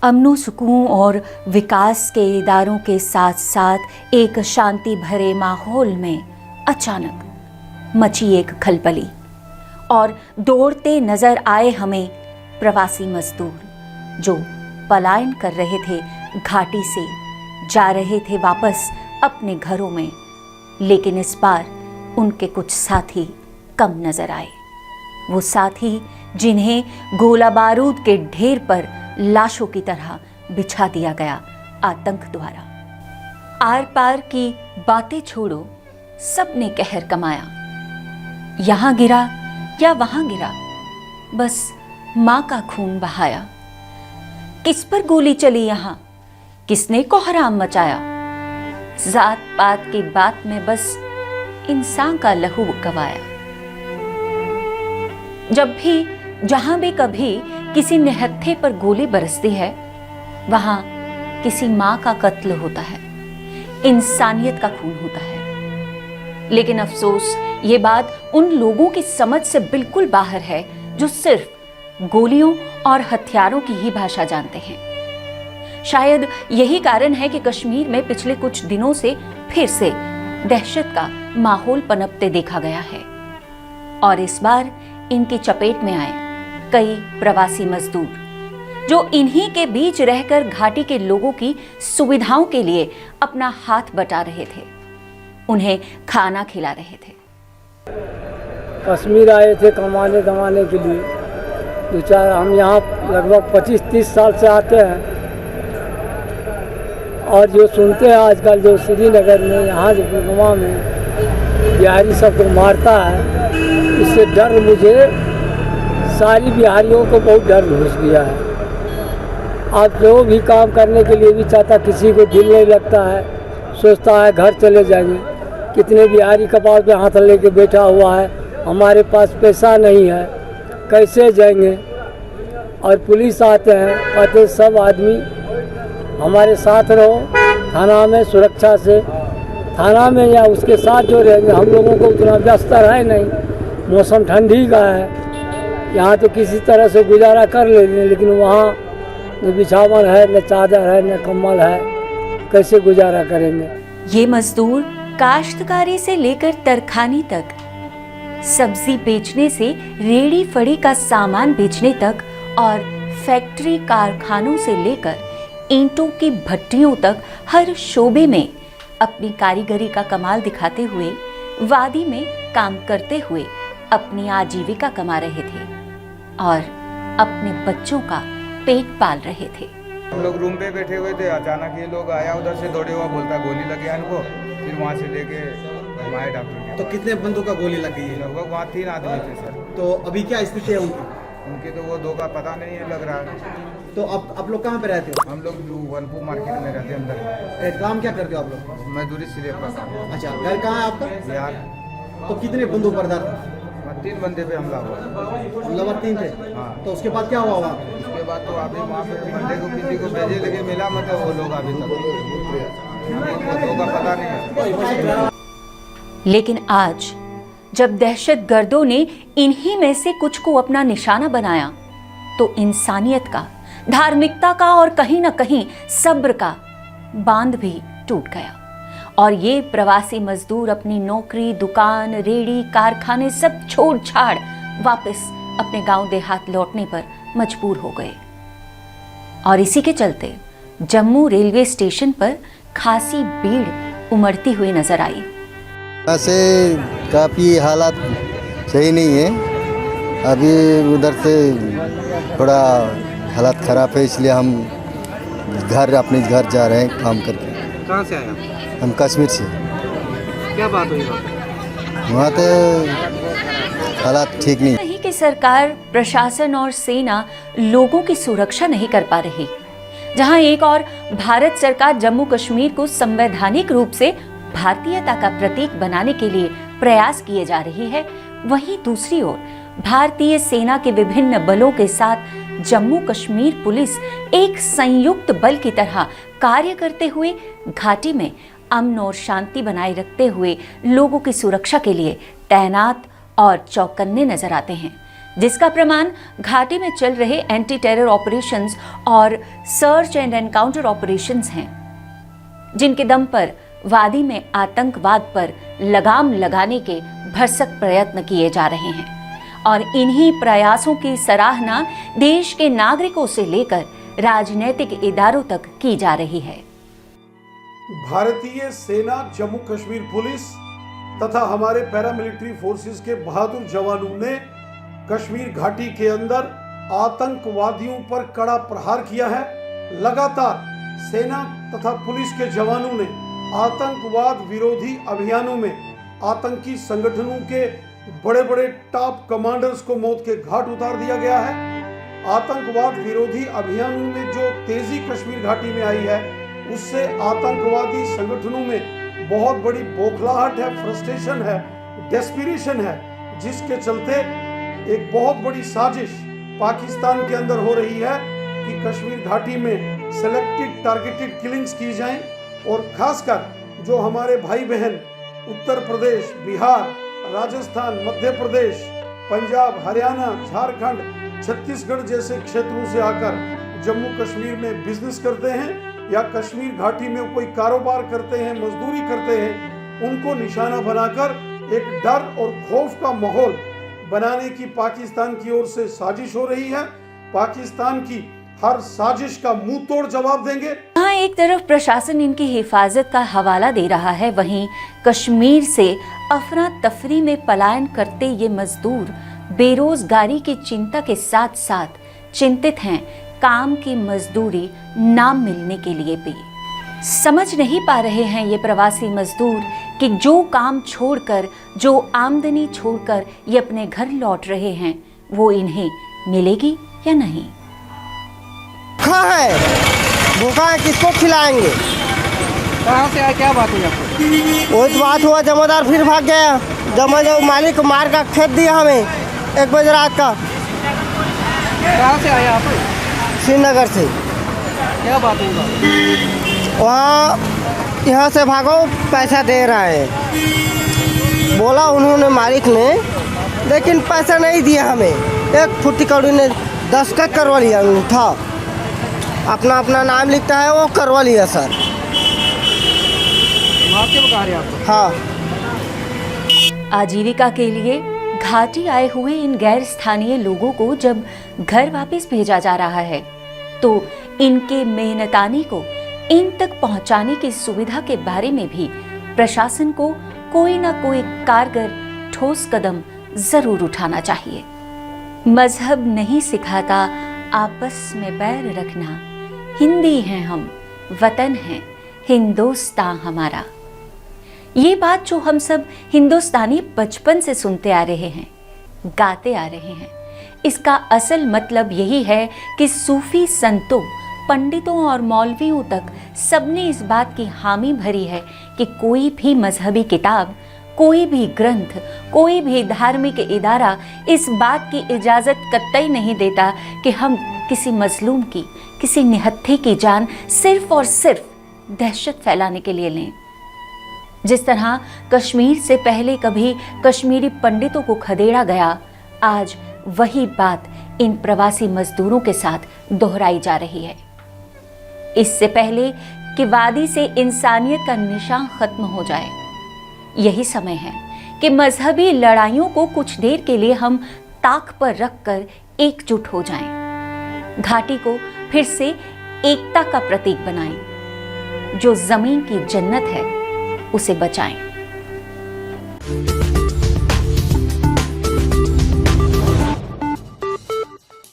अमनो सुकून और विकास के इदारों के साथ साथ एक शांति भरे माहौल में अचानक मची एक खलबली और दौड़ते नजर आए हमें प्रवासी मजदूर जो पलायन कर रहे थे, घाटी से जा रहे थे वापस अपने घरों में। लेकिन इस बार उनके कुछ साथी कम नजर आए, वो साथी जिन्हें गोला बारूद के ढेर पर लाशों की तरह बिछा दिया गया आतंक द्वारा। आर पार की बातें छोड़ो, सबने कहर कमाया। यहां गिरा या वहां गिरा, बस मां का खून बहाया। किस पर गोली चली यहां, किसने कोहराम मचाया? जात पात की बात में बस इंसान का लहू गवाया। जब भी जहां भी कभी किसी निहत्थे पर गोली बरसती है, वहां किसी मां का कत्ल होता है, इंसानियत का खून होता है। लेकिन अफसोस ये बात उन लोगों की समझ से बिल्कुल बाहर है जो सिर्फ गोलियों और हथियारों की ही भाषा जानते हैं। शायद यही कारण है कि कश्मीर में पिछले कुछ दिनों से फिर से दहशत का माहौल पनपते देखा गया है। और इस बार इनकी चपेट में आए कई प्रवासी मजदूर जो इन्हीं के बीच रहकर घाटी के लोगों की सुविधाओं के लिए अपना हाथ बटा रहे थे, उन्हें खाना खिला रहे थे। कश्मीर आए थे कमाने दमाने के लिए। दो चार हम यहाँ लगभग 25-30 साल से आते हैं और जो सुनते हैं आजकल जो श्रीनगर में, यहाँ जो पुलवामा में बिहारी सबको मारता है, इससे डर मुझे सारी बिहारियों को बहुत डर घुस गया है। आप जो भी काम करने के लिए भी चाहता, किसी को दिल नहीं लगता है, सोचता है घर चले जाएंगे। कितने बिहारी कपाल पे हाथ लेके बैठा हुआ है, हमारे पास पैसा नहीं है, कैसे जाएंगे? और पुलिस आते हैं, कहते सब आदमी हमारे साथ रहो, थाना में सुरक्षा से, थाना में या उसके साथ जो रहेंगे। हम लोगों को उतना व्यस्तर है नहीं, मौसम ठंडी का है, यहाँ तो किसी तरह से गुजारा कर लेंगे। लेकिन वहाँ न बिछावन है, न चादर है, न कम्बल है, कैसे गुजारा करेंगे? ये मजदूर काश्तकारी से लेकर तरखानी तक, सब्जी बेचने से रेड़ी फड़ी का सामान बेचने तक और फैक्ट्री कारखानों से लेकर ईंटों की भट्टियों तक हर शोबे में अपनी कारीगरी का कमाल दिखाते हुए वादी में काम करते हुए अपनी आजीविका कमा रहे थे और अपने बच्चों का पेट पाल रहे थे। हम लोग रूम पे बैठे हुए थे, अचानक ये लोग आया, उधर से दौड़े हुआ, बोलता गोली लगी इनको। फिर वहाँ से लेके घुमाए डॉक्टर के। तो कितने बंदों का गोली लग गई है? लगभग वहाँ 3 आदमी थे सर। तो अभी क्या स्थिति है उनकी? उनके तो वो 2 का पता नहीं है, लग रहा है। तो अब आप लोग कहाँ पे रहते हो? हम लोग वनपुर मार्केट में रहते हैं अंदर। काम क्या करते हो आप लोग? मजदूरी सिलेब का काम। अच्छा, घर कहाँ है आपका? बिहार। तो कितने बंदूक बरदार थे? 3 बंदे पे हमला हुआ। हमलावर 3 थे? हाँ। तो उसके बाद क्या हुआ वहाँ? उसके बाद तो अभी वहाँ पे बंदे को किसी को भेजे लगे मिला, मतलब वो लोग अभी तक 2 का पता नहीं है। लेकिन आज जब दहशतगर्दों ने इन्हीं में से कुछ को अपना निशाना बनाया, तो इंसानियत का, धार्मिकता का और कहीं ना कहीं सब्र का बांध भी टूट गया और ये प्रवासी मजदूर अपनी नौकरी, दुकान, रेड़ी, कारखाने सब छोड़ छाड़ वापस अपने गांव देहात लौटने पर मजबूर हो गए। और इसी के चलते जम्मू रेलवे स्टेशन पर खासी भीड़ उमड़ती हुई नजर आई। ऐसे काफ़ी हालात सही नहीं है, अभी उधर से थोड़ा हालात ख़राब है, इसलिए हम अपने घर जा रहे हैं काम करके। कहाँ से आए? हम कश्मीर से। क्या बात हुई? वहाँ तो हालात ठीक नहीं कि सरकार, प्रशासन और सेना लोगों की सुरक्षा नहीं कर पा रही। जहां एक और भारत सरकार जम्मू कश्मीर को संवैधानिक रूप से भारतीयता का प्रतीक बनाने के लिए प्रयास किए जा रही है, वहीं दूसरी ओर भारतीय सेना के विभिन्न बलों के साथ जम्मू कश्मीर पुलिस एक संयुक्त बल की तरह कार्य करते हुए घाटी में अमन और शांति बनाए रखते हुए लोगों की सुरक्षा के लिए तैनात और चौकन्ने नजर आते हैं, जिसका प्रमाण घाटी में चल रहे एंटी टेरर ऑपरेशंस और सर्च एंड एनकाउंटर ऑपरेशंस हैं, जिनके दम पर वादी में आतंकवाद पर लगाम लगाने के भरसक प्रयत्न किए जा रहे हैं और इन्हीं प्रयासों की सराहना देश के नागरिकों से लेकर राजनीतिक इदारों तक की जा रही है। भारतीय सेना, जम्मू कश्मीर पुलिस तथा हमारे पैरामिलिट्री फोर्सेस के बहादुर जवानों ने कश्मीर घाटी के अंदर आतंकवादियों पर कड़ा प्रहार किया है। लगातार सेना तथा पुलिस के जवानों ने आतंकवाद विरोधी अभियानों में आतंकी संगठनों के बड़े बड़े टॉप कमांडर्स को मौत के घाट उतार दिया गया है। आतंकवाद विरोधी अभियानों में जो तेजी कश्मीर घाटी में आई है, उससे आतंकवादी संगठनों में बहुत बड़ी बौखलाहट है, फ्रस्ट्रेशन है, डेस्पिरेशन है, जिसके चलते एक बहुत बड़ी साजिश पाकिस्तान के अंदर हो रही है कि कश्मीर घाटी में सिलेक्टेड टारगेटेड किलिंग्स की जाएं और खासकर जो हमारे भाई बहन उत्तर प्रदेश, बिहार, राजस्थान, मध्य प्रदेश, पंजाब, हरियाणा, झारखंड, छत्तीसगढ़ जैसे क्षेत्रों से आकर जम्मू कश्मीर में बिजनेस करते हैं या कश्मीर घाटी में कोई कारोबार करते हैं, मजदूरी करते हैं, उनको निशाना बनाकर एक डर और खौफ का माहौल बनाने की पाकिस्तान की ओर से साजिश हो रही है। पाकिस्तान की हर साजिश का मुंह तोड़ जवाब देंगे। यहाँ एक तरफ प्रशासन इनकी हिफाजत का हवाला दे रहा है, वहीं कश्मीर से अफरा तफरी में पलायन करते ये मजदूर बेरोजगारी की चिंता के साथ साथ चिंतित हैं काम की मजदूरी ना मिलने के लिए भी। समझ नहीं पा रहे हैं ये प्रवासी मजदूर कि जो काम छोड़कर, जो आमदनी छोड़कर ये अपने घर लौट रहे हैं, वो इन्हें मिलेगी या नहीं। भूखा है, भूखा है, किसको खिलाएंगे। कहाँ से आया, क्या बात हुई आपको? वो बात हुआ, जमादार फिर भाग गया। जमादार मालिक मार का खेत दिया हमें 1 बजे रात का। कहाँ से आया आप? श्रीनगर से। क्या बात हुई? वहाँ यहाँ से भागो, पैसा दे रहा है बोला उन्होंने, मालिक ने, लेकिन पैसा नहीं दिया हमें। 1 फुटी कौड़ी ने 10 का करवा लिया था, अपना अपना नाम लिखता है, वो करवा लिया सर। मार के बता रहे आपको? हाँ। आजीविका के लिए घाटी आए हुए इन गैर स्थानीय लोगों को जब घर वापस भेजा जा रहा है, तो इनके मेहनताने को इन तक पहुंचाने की सुविधा के बारे में भी प्रशासन को कोई ना कोई कारगर ठोस कदम जरूर उठाना चाहिए। मजहब नहीं सिखाता आपस में बैर रखना, हिंदी हैं हम, वतन है हिंदुस्तान हमारा। ये बात जो हम सब हिंदुस्तानी बचपन से सुनते आ रहे हैं, गाते आ रहे हैं, इसका असल मतलब यही है कि सूफी संतों, पंडितों और मौलवियों तक सबने इस बात की हामी भरी है कि कोई भी मजहबी किताब, कोई भी ग्रंथ, कोई भी धार्मिक इदारा इस बात की इजाज़त कतई नहीं देता कि हम किसी मजलूम की, किसी निहत्थे की जान सिर्फ और सिर्फ दहशत फैलाने के लिए लें। जिस तरह कश्मीर से पहले कभी कश्मीरी पंडितों को खदेड़ा गया, आज वही बात इन प्रवासी मजदूरों के साथ दोहराई जा रही है। इससे पहले कि वादी से इंसानियत का निशान खत्म हो जाए, यही समय है कि मजहबी लड़ाइयों को कुछ देर के लिए हम ताक पर रखकर एकजुट हो जाएं। घाटी को फिर से एकता का प्रतीक बनाएं। जो जमीन की जन्नत है, उसे बचाएं।